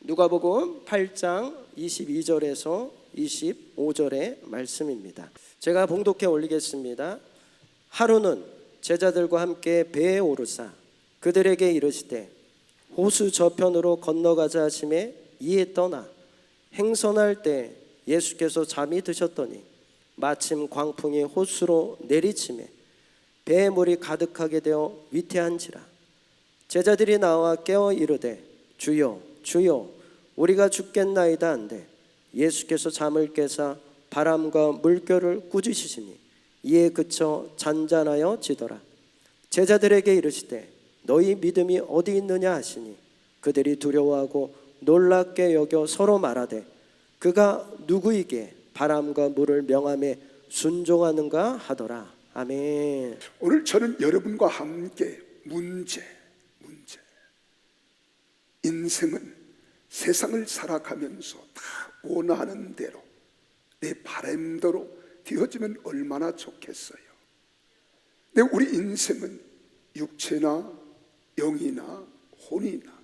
누가복음 8장 22절에서 25절의 말씀입니다. 제가 봉독해 올리겠습니다. 하루는 제자들과 함께 배에 오르사 그들에게 이르시되 호수 저편으로 건너가자 하심에 이에 떠나 행선할 때 예수께서 잠이 드셨더니 마침 광풍이 호수로 내리치매 배에 물이 가득하게 되어 위태한지라. 제자들이 나와 깨어 이르되 주여 주여 우리가 죽겠나이다 한데 예수께서 잠을 깨사 바람과 물결을 꾸짖으시니 이에 그쳐 잔잔하여 지더라. 제자들에게 이르시되 너희 믿음이 어디 있느냐 하시니 그들이 두려워하고 놀랍게 여겨 서로 말하되 그가 누구에게 바람과 물을 명함에 순종하는가 하더라. 아멘. 오늘 저는 여러분과 함께 문제 인생은 세상을 살아가면서 다 원하는 대로 내 바람대로 되어지면 얼마나 좋겠어요. 근데 우리 인생은 육체나 영이나 혼이나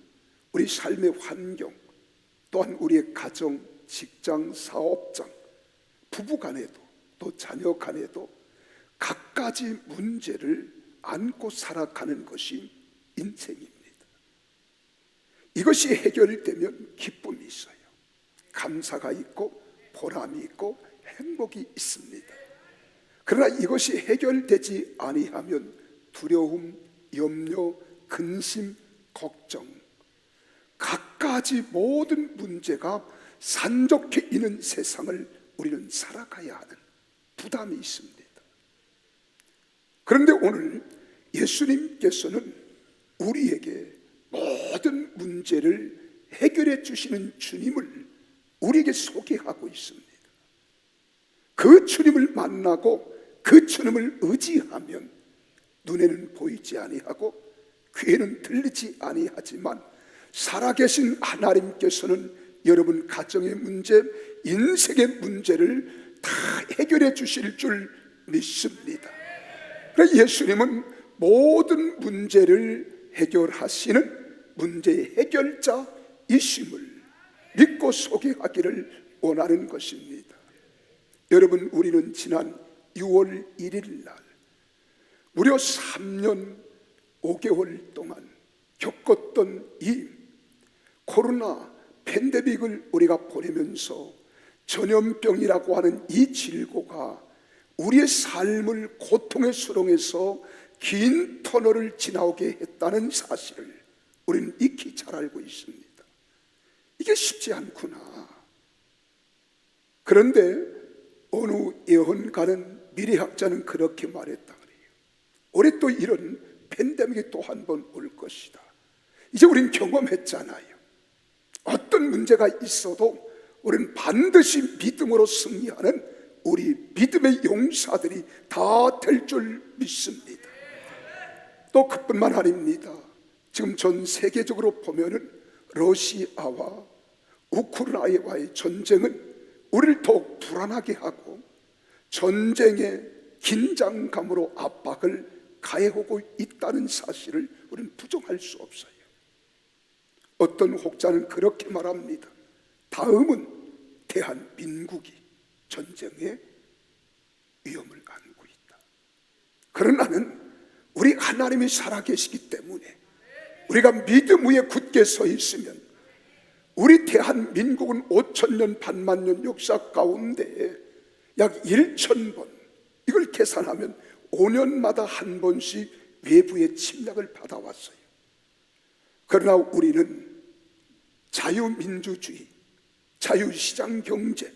우리 삶의 환경 또한 우리의 가정, 직장, 사업장, 부부간에도 또 자녀간에도 갖가지 문제를 안고 살아가는 것이 인생입니다. 이것이 해결되면 기쁨이 있어요. 감사가 있고 보람이 있고 행복이 있습니다. 그러나 이것이 해결되지 아니하면 두려움, 염려, 근심, 걱정 갖가지 모든 문제가 산적해 있는 세상을 우리는 살아가야 하는 부담이 있습니다. 그런데 오늘 예수님께서는 우리에게 모든 문제를 해결해 주시는 주님을 우리에게 소개하고 있습니다. 그 주님을 만나고 그 주님을 의지하면 눈에는 보이지 아니하고 귀에는 들리지 아니하지만 살아계신 하나님께서는 여러분 가정의 문제, 인생의 문제를 다 해결해 주실 줄 믿습니다. 그래서 예수님은 모든 문제를 해결하시는 문제의 해결자이심을 믿고 소개하기를 원하는 것입니다. 여러분, 우리는 지난 6월 1일 날 무려 3년 5개월 동안 겪었던 이 코로나 팬데믹을 우리가 보내면서 전염병이라고 하는 이 질고가 우리의 삶을 고통의 수렁에서 긴 터널을 지나오게 했다는 사실을 우리는 익히 잘 알고 있습니다. 이게 쉽지 않구나. 그런데 어느 예언가는 미래학자는 그렇게 말했다 그래요. 올해 또 이런 팬데믹이 또 한 번 올 것이다. 이제 우린 경험했잖아요. 어떤 문제가 있어도 우리는 반드시 믿음으로 승리하는 우리 믿음의 용사들이 다 될 줄 믿습니다. 또 그뿐만 아닙니다. 지금 전 세계적으로 보면은 러시아와 우크라이나와의 전쟁은 우리를 더욱 불안하게 하고 전쟁의 긴장감으로 압박을 가해오고 있다는 사실을 우리는 부정할 수 없어요. 어떤 혹자는 그렇게 말합니다. 다음은 대한민국이 전쟁의 위험을 안고 있다. 그러나는 우리 하나님이 살아계시기 때문에 우리가 믿음 위에 굳게 서 있으면 우리 대한민국은 5천년 반만년 역사 가운데 약 1,000번, 이걸 계산하면 5년마다 한 번씩 외부의 침략을 받아왔어요. 그러나 우리는 자유민주주의, 자유시장경제,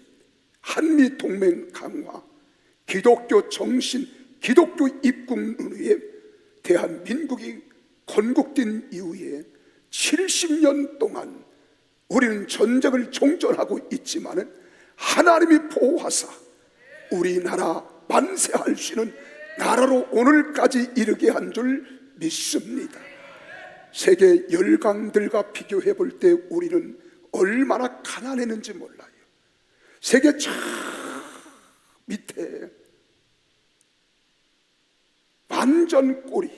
한미동맹 강화, 기독교 정신, 기독교 입국론에 대한민국이 건국된 이후에 70년 동안 우리는 전쟁을 종전하고 있지만은 하나님이 보호하사 우리나라 만세할 수 있는 나라로 오늘까지 이르게 한 줄 믿습니다. 세계 열강들과 비교해 볼 때 우리는 얼마나 가난했는지 몰라요. 세계 저 밑에 완전 꼬리,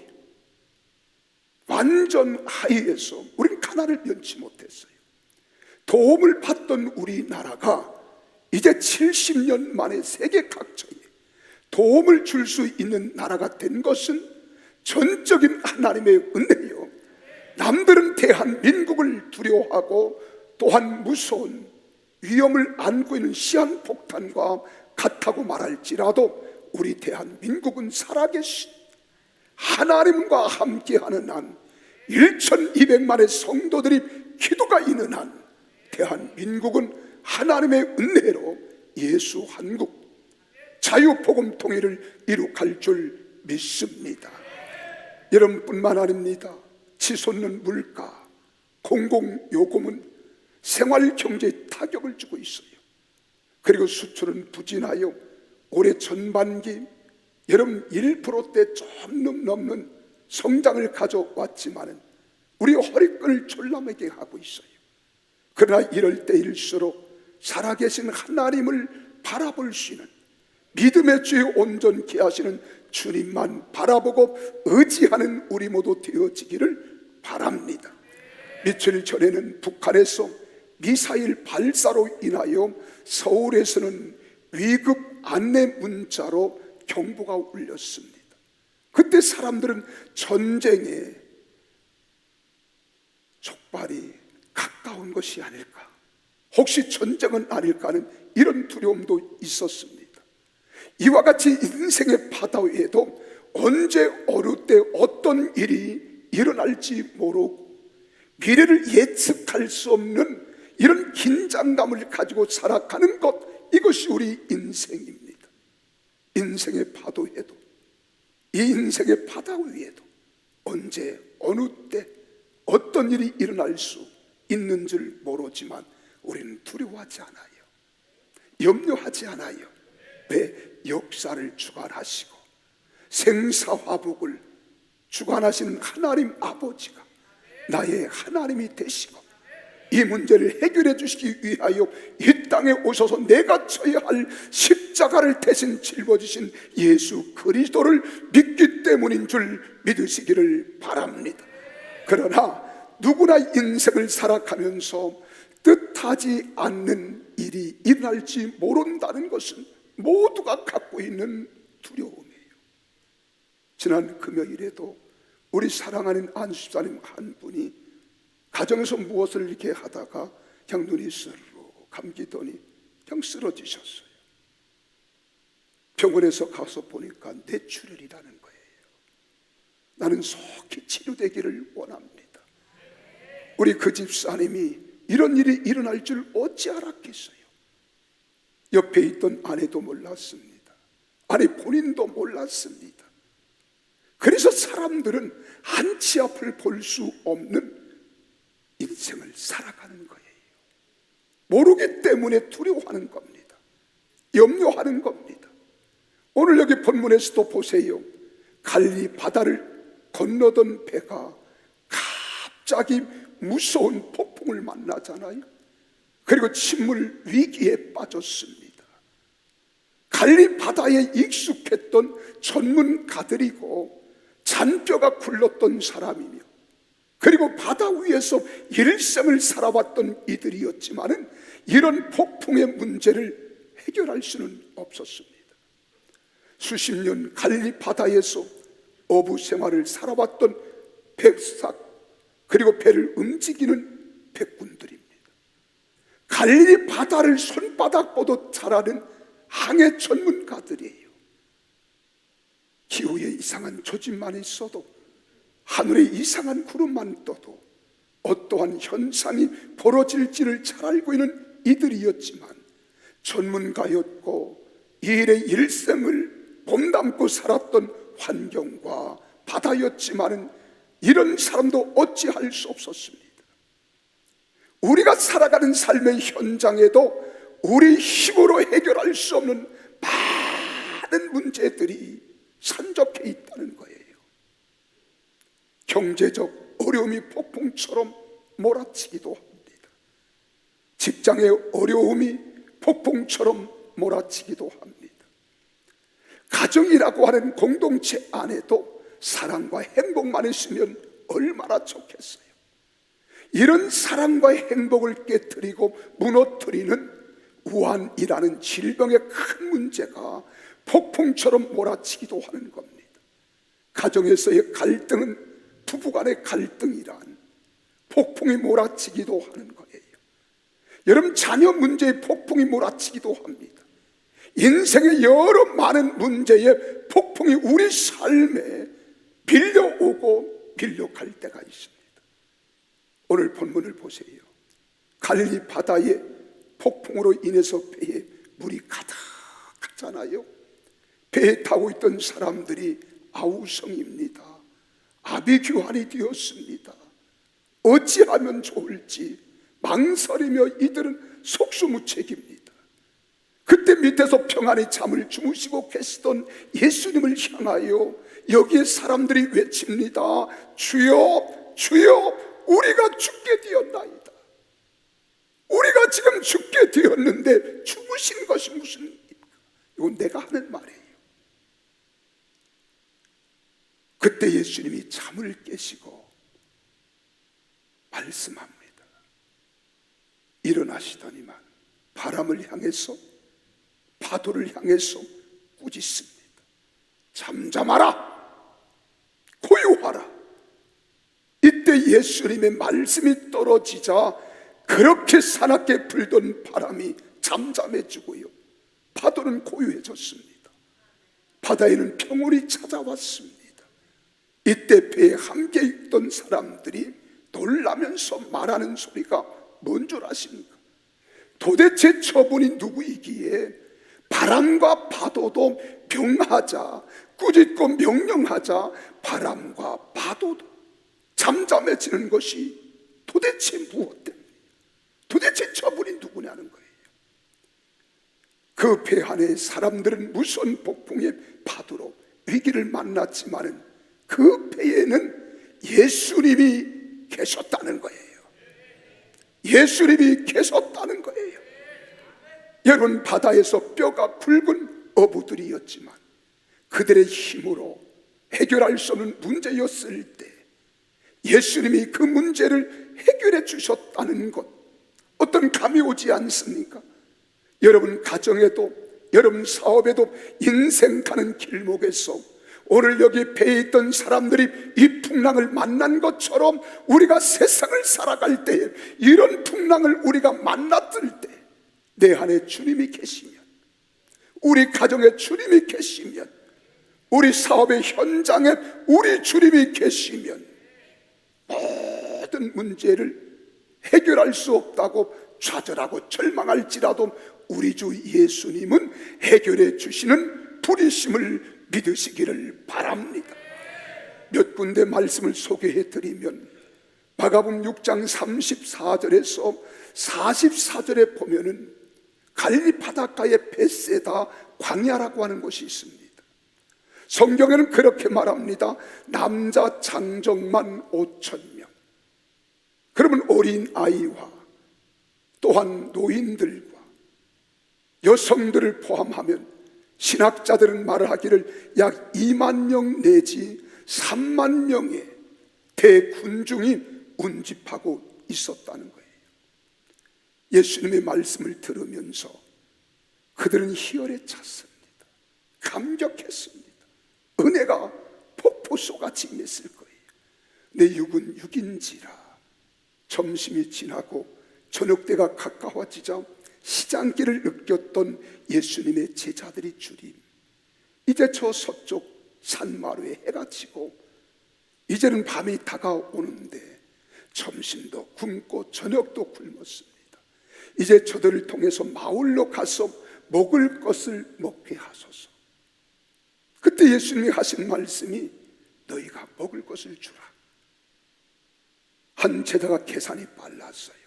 완전 하위에서 우리는 가난을 면치 못했어요. 도움을 받던 우리나라가 이제 70년 만에 세계 각처에 도움을 줄 수 있는 나라가 된 것은 전적인 하나님의 은혜요, 남들은 대한민국을 두려워하고 또한 무서운 위험을 안고 있는 시한폭탄과 같다고 말할지라도 우리 대한민국은 살아계신 하나님과 함께하는 한 1200만의 성도들이 기도가 있는 한 대한민국은 하나님의 은혜로 예수 한국 자유복음 통일을 이룩할 줄 믿습니다. 여러분뿐만 아닙니다. 치솟는 물가, 공공요금은 생활경제에 타격을 주고 있어요. 그리고 수출은 부진하여 올해 전반기 여러분 1%대 좀 넘는 성장을 가져왔지만 우리 허리끈을 졸라매게 하고 있어요. 그러나 이럴 때일수록 살아계신 하나님을 바라볼 수 있는 믿음의 주에 온전케 하시는 주님만 바라보고 의지하는 우리 모두 되어지기를 바랍니다. 며칠 전에는 북한에서 미사일 발사로 인하여 서울에서는 위급 안내 문자로 경보가 울렸습니다. 그때 사람들은 전쟁의 촉발이 가까운 것이 아닐까, 혹시 전쟁은 아닐까 하는 이런 두려움도 있었습니다. 이와 같이 인생의 바다 위에도 언제 어느 때 어떤 일이 일어날지 모르고 미래를 예측할 수 없는 이런 긴장감을 가지고 살아가는 것, 이것이 우리 인생입니다. 인생의 파도에도, 이 인생의 바다 위에도 언제 어느 때 어떤 일이 일어날 수 있는 줄 모르지만 우리는 두려워하지 않아요. 염려하지 않아요. 왜? 역사를 주관하시고 생사화복을 주관하시는 하나님 아버지가 나의 하나님이 되시고 이 문제를 해결해 주시기 위하여 이 땅에 오셔서 내가 져야 할 십자가를 대신 짊어지신 예수 그리스도를 믿기 때문인 줄 믿으시기를 바랍니다. 그러나 누구나 인생을 살아가면서 뜻하지 않는 일이 일어날지 모른다는 것은 모두가 갖고 있는 두려움이에요. 지난 금요일에도 우리 사랑하는 안수사님 한 분이 가정에서 무엇을 이렇게 하다가 그냥 눈이 스르르 감기더니 그냥 쓰러지셨어요. 병원에서 가서 보니까 뇌출혈이라는 거예요. 나는 속히 치료되기를 원합니다. 우리 그 집사님이 이런 일이 일어날 줄 어찌 알았겠어요. 옆에 있던 아내도 몰랐습니다. 아내 본인도 몰랐습니다. 그래서 사람들은 한치 앞을 볼 수 없는 인생을 살아가는 거예요. 모르기 때문에 두려워하는 겁니다. 염려하는 겁니다. 오늘 여기 본문에서도 보세요. 갈리 바다를 건너던 배가 갑자기 무서운 폭풍을 만나잖아요. 그리고 침몰 위기에 빠졌습니다. 갈리 바다에 익숙했던 전문가들이고 잔뼈가 굴렀던 사람이며 그리고 바다 위에서 일생을 살아왔던 이들이었지만은 이런 폭풍의 문제를 해결할 수는 없었습니다. 수십 년 갈리 바다에서 어부 생활을 살아왔던 백삭 그리고 배를 움직이는 백군들입니다. 갈릴리 바다를 손바닥보다 잘 아는 항해 전문가들이에요. 기후에 이상한 조짐만 있어도, 하늘에 이상한 구름만 떠도 어떠한 현상이 벌어질지를 잘 알고 있는 이들이었지만 전문가였고 이 일의 일생을 몸담고 살았던 환경과 바다였지만 이런 사람도 어찌할 수 없었습니다. 우리가 살아가는 삶의 현장에도 우리 힘으로 해결할 수 없는 많은 문제들이 산적해 있다는 거예요. 경제적 어려움이 폭풍처럼 몰아치기도 합니다. 직장의 어려움이 폭풍처럼 몰아치기도 합니다. 가정이라고 하는 공동체 안에도 사랑과 행복만 있으면 얼마나 좋겠어요. 이런 사랑과의 행복을 깨뜨리고 무너뜨리는 우환이라는 질병의 큰 문제가 폭풍처럼 몰아치기도 하는 겁니다. 가정에서의 갈등은 부부간의 갈등이란 폭풍이 몰아치기도 하는 거예요. 여러분, 자녀 문제의 폭풍이 몰아치기도 합니다. 인생의 여러 많은 문제의 폭풍이 우리 삶에 밀려오고 밀려갈 때가 있습니다. 오늘 본문을 보세요. 갈릴리 바다의 폭풍으로 인해서 배에 물이 가득하잖아요. 배에 타고 있던 사람들이 아우성입니다. 아비규환이 되었습니다. 어찌하면 좋을지 망설이며 이들은 속수무책입니다. 그때 밑에서 평안히 잠을 주무시고 계시던 예수님을 향하여 여기에 사람들이 외칩니다. 주여, 주여, 우리가 죽게 되었나이다. 우리가 지금 죽게 되었는데 죽으신 것이 무슨 일입니까? 이건 내가 하는 말이에요. 그때 예수님이 잠을 깨시고 말씀합니다. 일어나시더니만 바람을 향해서 파도를 향해서 꾸짖습니다. 잠잠하라, 고요하라. 이때 예수님의 말씀이 떨어지자 그렇게 사납게 불던 바람이 잠잠해지고요, 파도는 고요해졌습니다. 바다에는 평온이 찾아왔습니다. 이때 배에 함께 있던 사람들이 놀라면서 말하는 소리가 뭔 줄 아십니까? 도대체 저분이 누구이기에 바람과 파도도 명하자, 꾸짖고 명령하자 바람과 파도도 잠잠해지는 것이 도대체 무엇 때문에, 도대체 저분이 누구냐는 거예요. 그 배 안에 사람들은 무서운 폭풍의 파도로 위기를 만났지만은 그 배에는 예수님이 계셨다는 거예요. 예수님이 계셨다는 거예요. 여러분, 바다에서 뼈가 굵은 어부들이었지만 그들의 힘으로 해결할 수 없는 문제였을 때 예수님이 그 문제를 해결해 주셨다는 것, 어떤 감이 오지 않습니까? 여러분 가정에도, 여러분 사업에도, 인생 가는 길목에서 오늘 여기 배에 있던 사람들이 이 풍랑을 만난 것처럼 우리가 세상을 살아갈 때에 이런 풍랑을 우리가 만났을 때 내 안에 주님이 계시면, 우리 가정에 주님이 계시면, 우리 사업의 현장에 우리 주님이 계시면 모든 문제를 해결할 수 없다고 좌절하고 절망할지라도 우리 주 예수님은 해결해 주시는 분이심을 믿으시기를 바랍니다. 몇 군데 말씀을 소개해 드리면 마가복음 6장 34절에서 44절에 보면은 갈릴리 바닷가의 벳세다 광야라고 하는 곳이 있습니다. 성경에는 그렇게 말합니다. 남자 장정만 5,000명, 그러면 어린 아이와 또한 노인들과 여성들을 포함하면 신학자들은 말하기를 약 2만 명 내지 3만 명의 대군중이 운집하고 있었다는 거예요. 예수님의 말씀을 들으면서 그들은 희열에 찼습니다. 감격했습니다. 은혜가 폭포수같이 임했을 거예요. 내 육은 육인지라. 점심이 지나고 저녁때가 가까워지자 시장길을 느꼈던 예수님의 제자들이 주님, 이제 저 서쪽 산마루에 해가 지고 이제는 밤이 다가오는데 점심도 굶고 저녁도 굶었습니다. 이제 저들을 통해서 마을로 가서 먹을 것을 먹게 하소서. 그때 예수님이 하신 말씀이 너희가 먹을 것을 주라. 한 제자가 계산이 빨랐어요.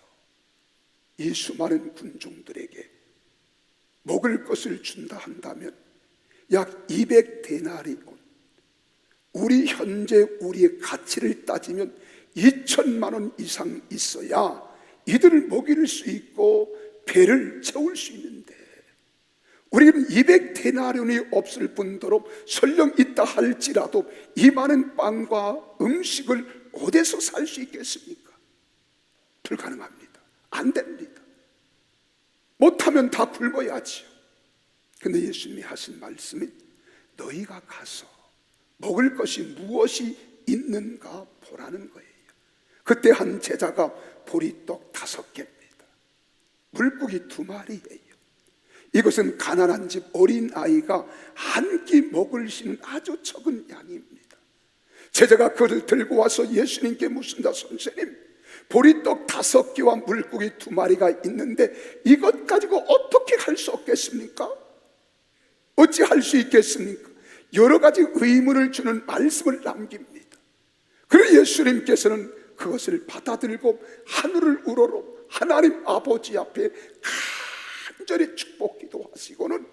이 수많은 군중들에게 먹을 것을 준다 한다면 약 200데나리온, 우리 현재 우리의 가치를 따지면 2천만 원 이상 있어야 이들을 먹일 수 있고 배를 채울 수 있는데 우리는 200데나리온이 없을 뿐더러 설령 있다 할지라도 이 많은 빵과 음식을 어디서 살 수 있겠습니까? 불가능합니다. 안 됩니다. 못하면 다 굶어야지요. 근데 예수님이 하신 말씀은 너희가 가서 먹을 것이 무엇이 있는가 보라는 거예요. 그때 한 제자가 보리떡 5개입니다. 물고기 2마리예요. 이것은 가난한 집 어린아이가 한 끼 먹을 수 있는 아주 적은 양입니다. 제자가 그를 들고 와서 예수님께 묻습니다. 선생님, 보리떡 5개와 물고기 2마리가 있는데 이것 가지고 어떻게 할 수 없겠습니까? 어찌 할 수 있겠습니까? 여러 가지 의문을 주는 말씀을 남깁니다. 그리고 예수님께서는 그것을 받아들고 하늘을 우러러 하나님 아버지 앞에 간절히 축복 기도하시고는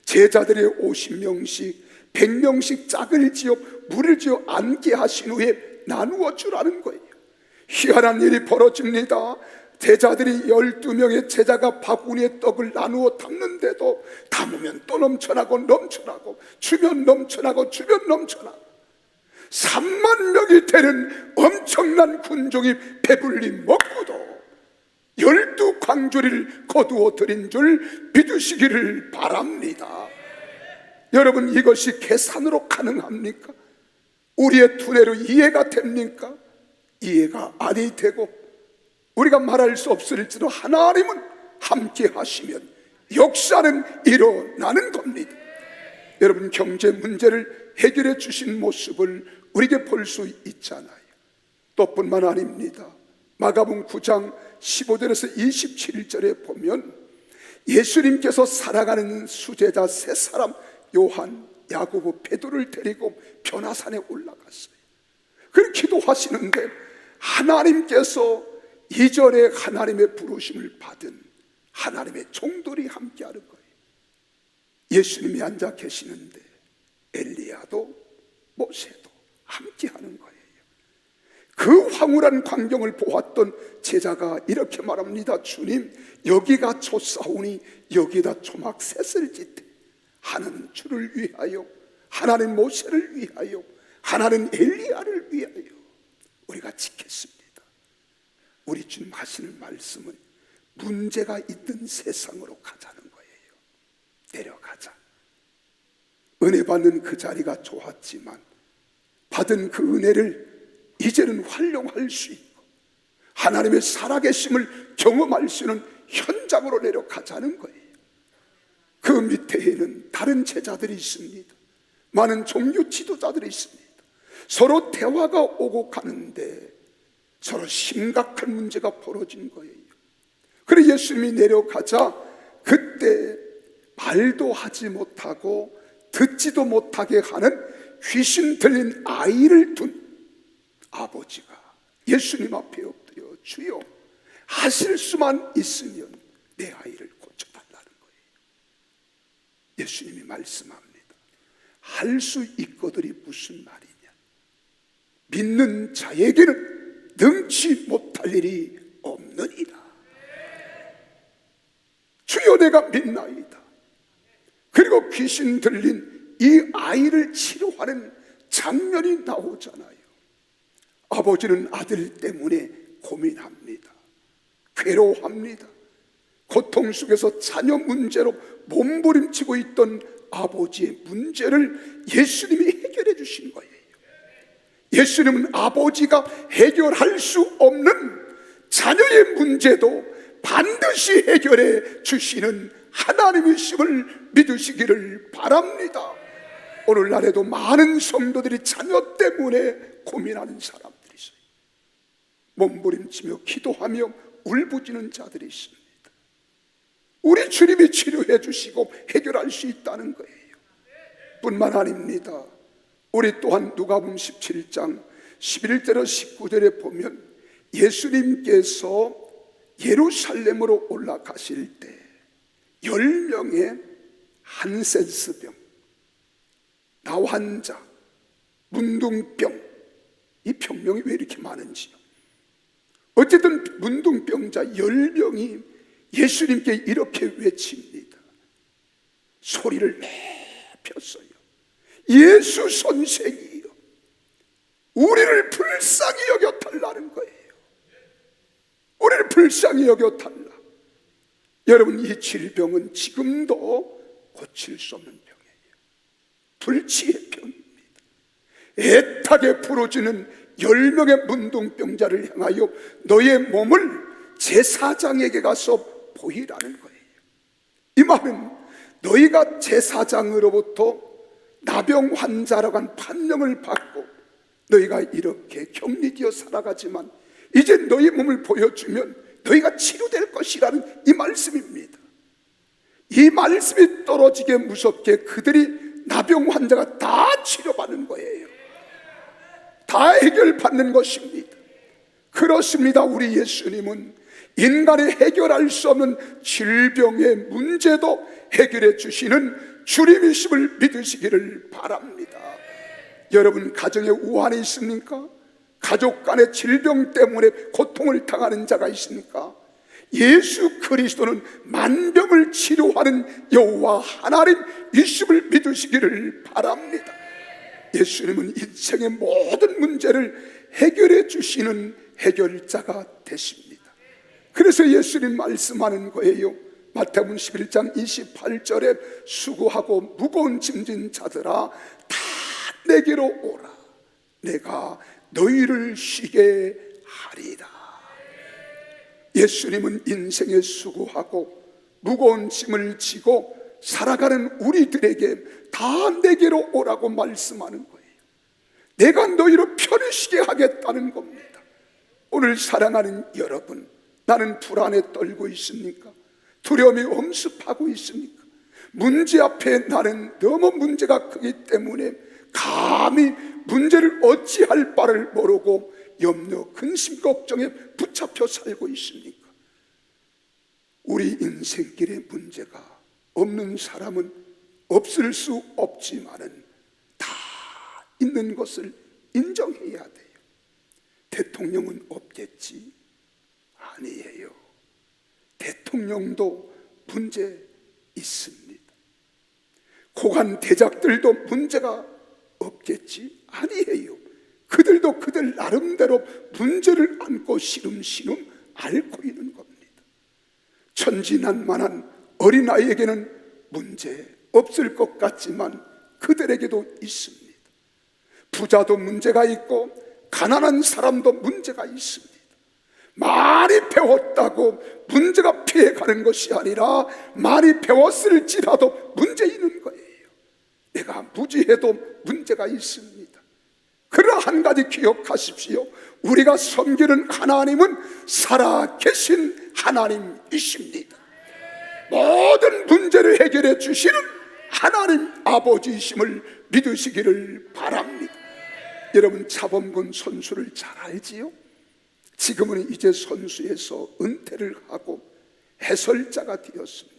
제자들의 50명씩 100명씩 짝을 지어 물을 지어 앉게 하신 후에 나누어 주라는 거예요. 희한한 일이 벌어집니다. 제자들이 12명의 제자가 바구니에 떡을 나누어 담는데도 담으면 또 넘쳐나고 넘쳐나고 주면 넘쳐나고 주면 넘쳐나고 3만 명이 되는 엄청난 군종이 배불리 먹고도 12광주리를 거두어 드린 줄 믿으시기를 바랍니다. 여러분, 이것이 계산으로 가능합니까? 우리의 두뇌로 이해가 됩니까? 이해가 아니 되고 우리가 말할 수 없을지도 하나님은 함께 하시면 역사는 일어나는 겁니다. 여러분, 경제 문제를 해결해 주신 모습을 우리에게 볼 수 있잖아요. 또 뿐만 아닙니다. 마가복음 9장 15절에서 27절에 보면 예수님께서 사랑하는 수제자 3사람 요한, 야고보, 베드로를 데리고 변화산에 올라갔어요. 그렇게 기도하시는데 하나님께서 이전에 하나님의 부르심을 받은 하나님의 종들이 함께하는 거예요. 예수님이 앉아 계시는데 엘리야도 모세도 함께하는 거예요. 그 황홀한 광경을 보았던 제자가 이렇게 말합니다. 주님, 여기가 좁사오니 여기다 초막 셋을 짓되 하나는 주를 위하여, 하나는 모세를 위하여, 하나는 엘리야를 위하여 우리가 짓겠습니다. 우리 주님 하시는 말씀은 문제가 있던 세상으로 가자는 거예요. 내려가자. 은혜 받는 그 자리가 좋았지만 받은 그 은혜를 이제는 활용할 수 있고 하나님의 살아계심을 경험할 수 있는 현장으로 내려가자는 거예요. 그 밑에는 다른 제자들이 있습니다. 많은 종교 지도자들이 있습니다. 서로 대화가 오고 가는데 서로 심각한 문제가 벌어진 거예요. 그래 예수님이 내려가자 그때 말도 하지 못하고 듣지도 못하게 하는 귀신 들린 아이를 둔 아버지가 예수님 앞에 엎드려 주여, 하실 수만 있으면 내 아이를 고쳐달라는 거예요. 예수님이 말씀합니다. 할 수 있거들이 무슨 말이냐. 믿는 자에게는 능치 못할 일이 없느니라. 주여, 내가 믿나이다. 그리고 귀신 들린 이 아이를 치료하는 장면이 나오잖아요. 아버지는 아들 때문에 고민합니다. 괴로워합니다. 고통 속에서 자녀 문제로 몸부림치고 있던 아버지의 문제를 예수님이 해결해 주신 거예요. 예수님은 아버지가 해결할 수 없는 자녀의 문제도 반드시 해결해 주시는 하나님이심을 믿으시기를 바랍니다. 오늘날에도 많은 성도들이 자녀 때문에 고민하는 사람들이 있어요. 몸부림치며 기도하며 울부짖는 자들이 있습니다. 우리 주님이 치료해 주시고 해결할 수 있다는 거예요. 뿐만 아닙니다. 우리 또한 누가복음 17장 11절에서 19절에 보면 예수님께서 예루살렘으로 올라가실 때 10명의 한센스병, 나환자, 문둥병, 이 병명이 왜 이렇게 많은지요? 어쨌든 문둥병자 10명이 예수님께 이렇게 외칩니다. 소리를 내폈어요. 예수 선생이여, 우리를 불쌍히 여겨 달라는 거예요. 우리 불쌍히 여겨 달라. 여러분, 이 질병은 지금도 고칠 수 없는 병이에요. 불치의 병입니다. 애타게 부러지는 10명의 문둥병자를 향하여 너의 몸을 제사장에게 가서 보이라는 거예요. 이 말은 너희가 제사장으로부터 나병 환자라고 한 판명을 받고 너희가 이렇게 격리되어 살아가지만 이제 너희 몸을 보여주면 너희가 치료될 것이라는 이 말씀입니다. 이 말씀이 떨어지게 무섭게 그들이 나병 환자가 다 치료받는 거예요. 다 해결받는 것입니다. 그렇습니다. 우리 예수님은 인간이 해결할 수 없는 질병의 문제도 해결해 주시는 주님이심을 믿으시기를 바랍니다. 여러분, 가정에 우환이 있습니까? 가족 간의 질병 때문에 고통을 당하는 자가 있습니까? 예수 그리스도는 만병을 치료하는 여호와 하나님 이심을 믿으시기를 바랍니다. 예수님은 인생의 모든 문제를 해결해 주시는 해결자가 되십니다. 그래서 예수님 말씀하는 거예요. 마태복음 11장 28절에 수고하고 무거운 짐진 자들아 다 내게로 오라. 내가 너희를 쉬게 하리라. 예수님은 인생에 수고하고 무거운 짐을 지고 살아가는 우리들에게 다 내게로 오라고 말씀하는 거예요. 내가 너희를 편히 쉬게 하겠다는 겁니다. 오늘 사랑하는 여러분, 나는 불안에 떨고 있습니까? 두려움이 엄습하고 있습니까? 문제 앞에 나는 너무 문제가 크기 때문에 감히 문제를 어찌할 바를 모르고 염려, 근심, 걱정에 붙잡혀 살고 있습니까? 우리 인생길에 문제가 없는 사람은 없을 수 없지만은 다 있는 것을 인정해야 돼요. 대통령은 없겠지? 아니에요. 대통령도 문제 있습니다. 고관 대작들도 문제가 없겠지? 아니에요. 그들도 그들 나름대로 문제를 안고 시름시름 앓고 있는 겁니다. 천진난만한 어린아이에게는 문제 없을 것 같지만 그들에게도 있습니다. 부자도 문제가 있고 가난한 사람도 문제가 있습니다. 많이 배웠다고 문제가 피해가는 것이 아니라 많이 배웠을지라도 문제 있는 거예요. 내가 무지해도 문제가 있습니다. 그러나 한 가지 기억하십시오. 우리가 섬기는 하나님은 살아계신 하나님이십니다. 모든 문제를 해결해 주시는 하나님 아버지이심을 믿으시기를 바랍니다. 여러분, 차범근 선수를 잘 알지요? 지금은 이제 선수에서 은퇴를 하고 해설자가 되었습니다.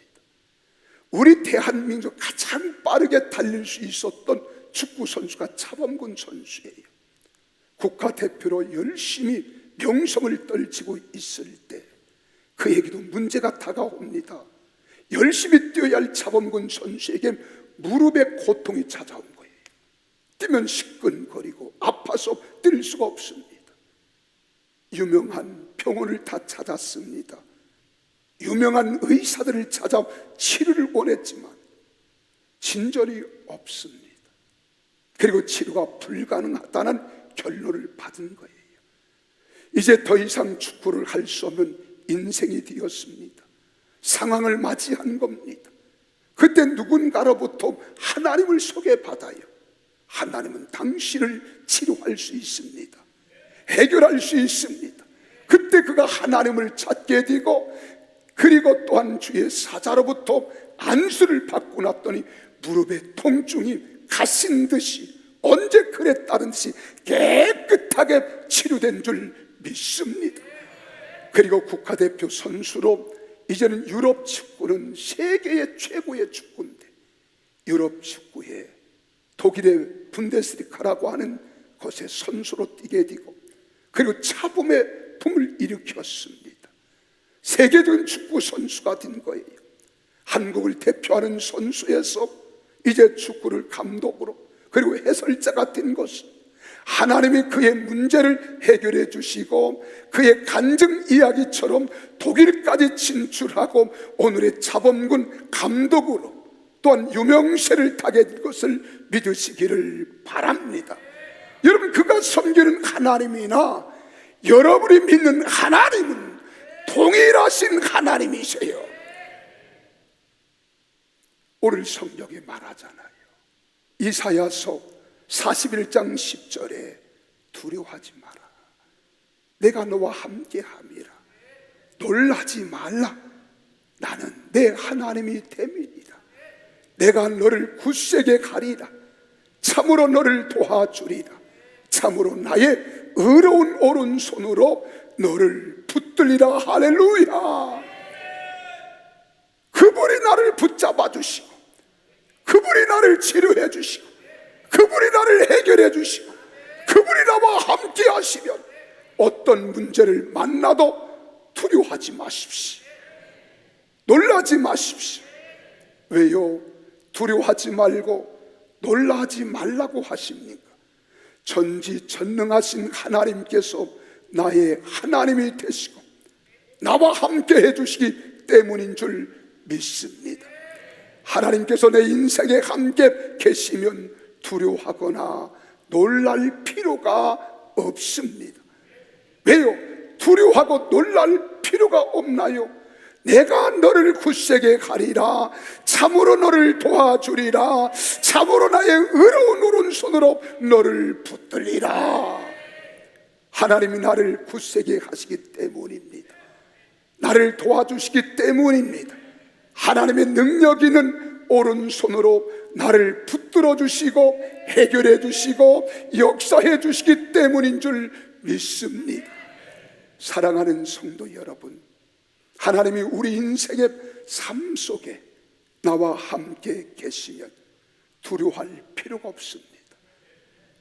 우리 대한민국 가장 빠르게 달릴 수 있었던 축구 선수가 차범근 선수예요. 국가대표로 열심히 명성을 떨치고 있을 때 그에게도 문제가 다가옵니다. 열심히 뛰어야 할 차범근 선수에게 무릎에 고통이 찾아온 거예요. 뛰면 시끈거리고 아파서 뛸 수가 없습니다. 유명한 병원을 다 찾았습니다. 유명한 의사들을 찾아 치료를 원했지만 진전이 없습니다. 그리고 치료가 불가능하다는 결론을 받은 거예요. 이제 더 이상 축구를 할 수 없는 인생이 되었습니다. 상황을 맞이한 겁니다. 그때 누군가로부터 하나님을 소개받아요. 하나님은 당신을 치료할 수 있습니다. 해결할 수 있습니다. 그때 그가 하나님을 찾게 되고, 그리고 또한 주의 사자로부터 안수를 받고 났더니 무릎의 통증이 가신 듯이, 언제 그랬다는 듯이 깨끗하게 치료된 줄 믿습니다. 그리고 국가대표 선수로 이제는 유럽 축구는 세계의 최고의 축구인데, 유럽 축구에 독일의 분데스리가라고 하는 곳에 선수로 뛰게 되고, 그리고 차범의 붐을 일으켰습니다. 세계적인 축구 선수가 된 거예요. 한국을 대표하는 선수에서 이제 축구를 감독으로, 그리고 해설자가 된 것은 하나님이 그의 문제를 해결해 주시고 그의 간증 이야기처럼 독일까지 진출하고 오늘의 자범군 감독으로 또한 유명세를 타게 될 것을 믿으시기를 바랍니다. 여러분, 그가 섬기는 하나님이나 여러분이 믿는 하나님은 동일하신 하나님이세요. 오늘 성경에 말하잖아요. 이사야서 41장 10절에 두려워하지 마라. 내가 너와 함께함이라. 놀라지 말라. 나는 내 하나님이 됨이니라. 내가 너를 굳세게 가리라. 참으로 너를 도와주리라. 참으로 나의 의로운 오른손으로 너를 붙들리라. 할렐루야. 그분이 나를 붙잡아 주시고 그분이 나를 치료해 주시고 그분이 나를 해결해 주시고 그분이 나와 함께 하시면 어떤 문제를 만나도 두려워하지 마십시오. 놀라지 마십시오. 왜요? 두려워하지 말고 놀라지 말라고 하십니까? 전지전능하신 하나님께서 나의 하나님이 되시고 나와 함께 해주시기 때문인 줄 믿습니다. 하나님께서 내 인생에 함께 계시면 두려워하거나 놀랄 필요가 없습니다. 왜요? 두려워하고 놀랄 필요가 없나요? 내가 너를 굳세게 가리라. 참으로 너를 도와주리라. 참으로 나의 의로운 오른손으로 너를 붙들리라. 하나님이 나를 굳세게 하시기 때문입니다. 나를 도와주시기 때문입니다. 하나님의 능력 있는 오른손으로 나를 붙들어 주시고 해결해 주시고 역사해 주시기 때문인 줄 믿습니다. 사랑하는 성도 여러분, 하나님이 우리 인생의 삶 속에 나와 함께 계시면 두려워할 필요가 없습니다.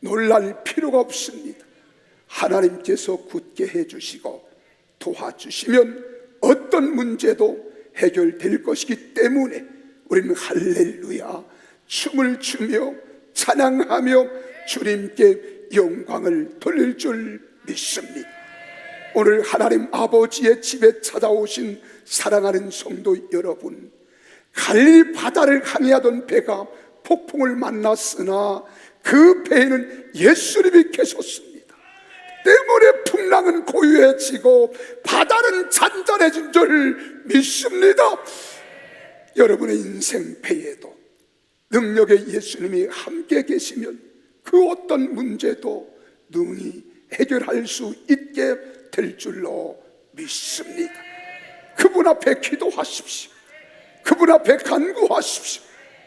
놀랄 필요가 없습니다. 하나님께서 굳게 해주시고 도와주시면 어떤 문제도 해결될 것이기 때문에 우리는 할렐루야 춤을 추며 찬양하며 주님께 영광을 돌릴 줄 믿습니다. 오늘 하나님 아버지의 집에 찾아오신 사랑하는 성도 여러분, 갈릴리 바다를 항해하던 배가 폭풍을 만났으나 그 배에는 예수님이 계셨습니다. 때문에 풍랑은 고요해지고 바다는 잔잔해진 줄 믿습니다. 여러분의 인생 배에도 능력의 예수님이 함께 계시면 그 어떤 문제도 능히 해결할 수 있게 될 줄로 믿습니다. 그분 앞에 기도하십시오. 그분 앞에 간구하십시오.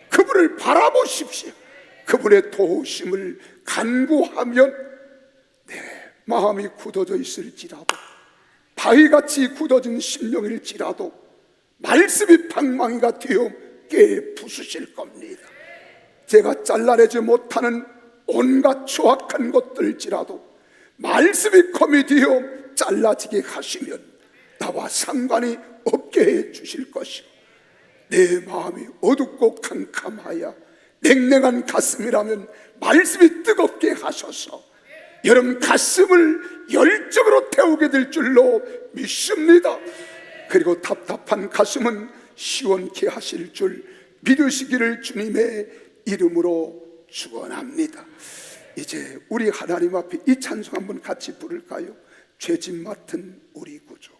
그분을 바라보십시오. 그분의 도우심을 간구하면 내 마음이 굳어져 있을지라도, 바위같이 굳어진 심령일지라도 말씀이 방망이가 되어 깨 부수실 겁니다. 제가 잘라내지 못하는 온갖 추악한 것들일지라도 말씀이 검이 되어 잘라지게 하시면 나와 상관이 없게 해 주실 것이고, 내 마음이 어둡고 캄캄하여 냉랭한 가슴이라면 말씀이 뜨겁게 하셔서 여러분 가슴을 열정으로 태우게 될 줄로 믿습니다. 그리고 답답한 가슴은 시원케 하실 줄 믿으시기를 주님의 이름으로 축원합니다. 이제 우리 하나님 앞에 이 찬송 한번 같이 부를까요? 죄짐 맡은 우리 구주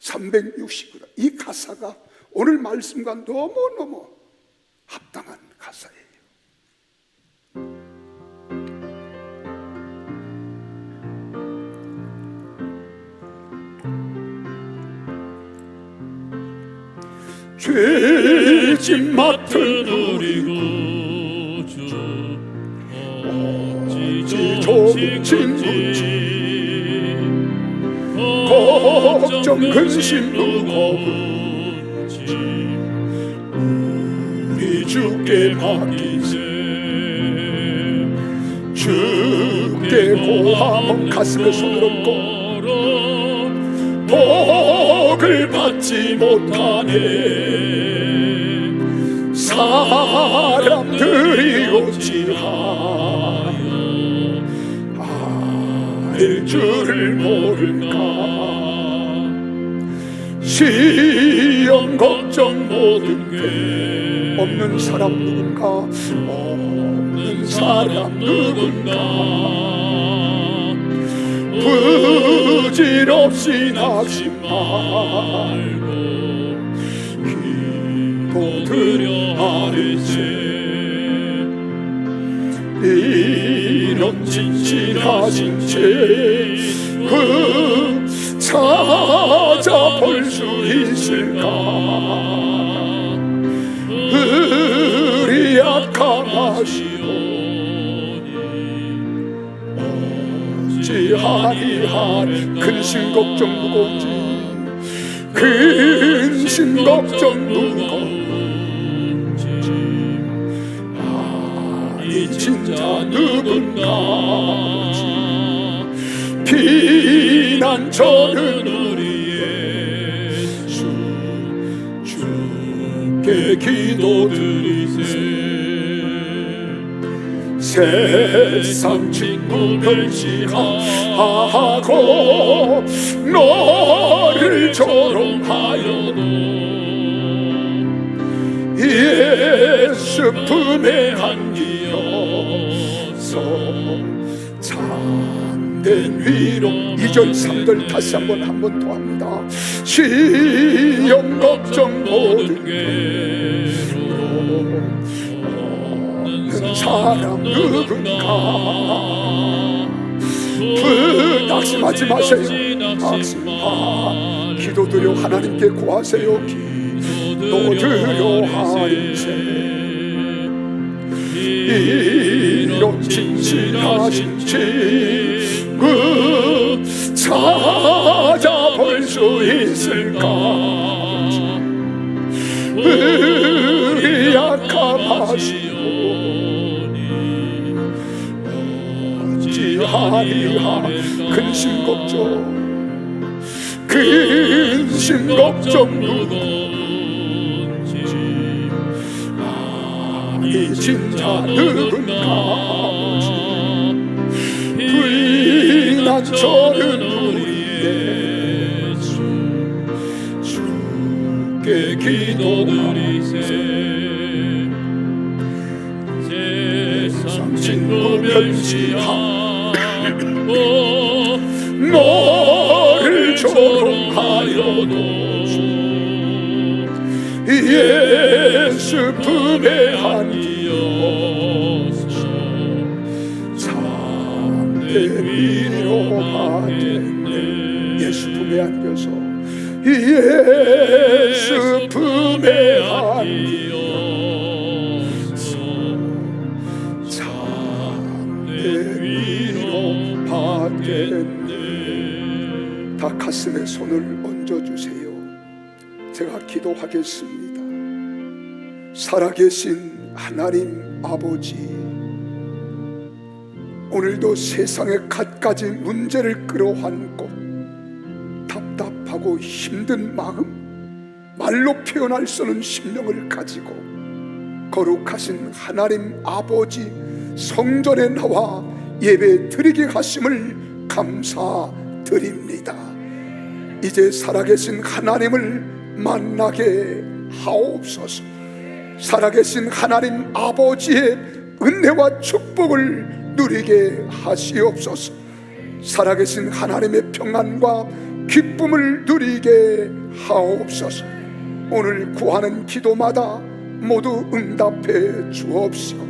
369라. 이 가사가 오늘 말씀과 너무너무 합당한 가사예요. 죄짐 맡은 우리 구주 어찌 조금 진무지 걱정 근심 무거운지 우리 주께 맡기세. 주께 고함 가슴에 손을 얹고 복을 받지 못하네. 사람들이 어찌하여 줄을 모를까. 시험 걱정 모든 게 없는 사람 누군가, 없는 사람 누군가. 부질없이 낙심 말고 기도드려 아뢰세. 이런 진실하신 죄그 찾아볼 수 있을까. 우리 약함하시오니 어찌하리하리. 근심 걱정 무거운지, 근심 걱정 무거운지, 아니 진짜 누군가. 비난 저는 우리 예수 주께 기도드리세. 세상 친구 멸시하고 너를 조롱하여도 예수 품에 안기어서 참된 위로. 2절 3절 다시 한번 더 합니다. 시험 걱정 모든 게 없는 사람 누군가. 낙심하지 마세요. 낙심하. 기도드려 하나님께 구하세요. 기도드려 하리세. 이런 진실하신 그 찾아볼 수 있을까. 우리 약함하시오니 어찌하리하. 근심 걱정 무거운지, 아니 진짜 누군가. 부인한 저는 우리 예수 주께 기도드리세. 세상 친구 멸시하고 너를 조롱하여도 예수 품에 안기어서 참된 위로 받겠네. 예수 품에 안겨서, 예수 품에 안기어서 참된 위로 받겠네. 다 가슴에 손을 얹어주세요. 제가 기도하겠습니다. 살아계신 하나님 아버지, 오늘도 세상의 갖가지 문제를 끌어안고 답답하고 힘든 마음, 말로 표현할 수 없는 심령을 가지고 거룩하신 하나님 아버지 성전에 나와 예배 드리게 하심을 감사드립니다. 이제 살아계신 하나님을 만나게 하옵소서. 살아계신 하나님 아버지의 은혜와 축복을 누리게 하시옵소서. 살아계신 하나님의 평안과 기쁨을 누리게 하옵소서. 오늘 구하는 기도마다 모두 응답해 주옵시고,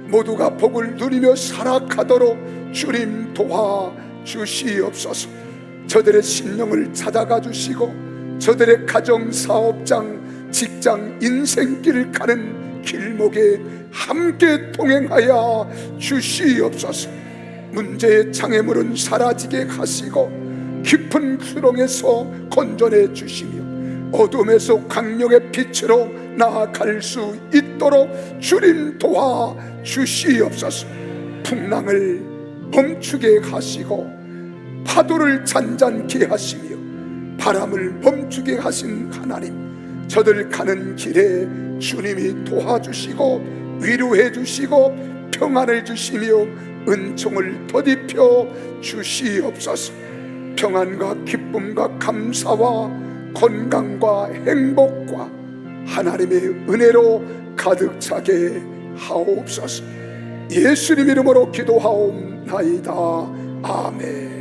모두가 복을 누리며 살아가도록 주님 도와 주시옵소서. 저들의 심령을 찾아가 주시고, 저들의 가정, 사업장, 직장, 인생길을 가는 길목에 함께 동행하여 주시옵소서. 문제의 장애물은 사라지게 하시고, 깊은 수렁에서 건져내 주시며 어둠에서 광명의 빛으로 나아갈 수 있도록 주님 도와 주시옵소서. 풍랑을 멈추게 하시고 파도를 잔잔케 하시며 바람을 멈추게 하신 하나님, 저들 가는 길에 주님이 도와주시고 위로해 주시고 평안을 주시며 은총을 더입혀 주시옵소서. 평안과 기쁨과 감사와 건강과 행복과 하나님의 은혜로 가득 차게 하옵소서. 예수님 이름으로 기도하옵나이다. 아멘.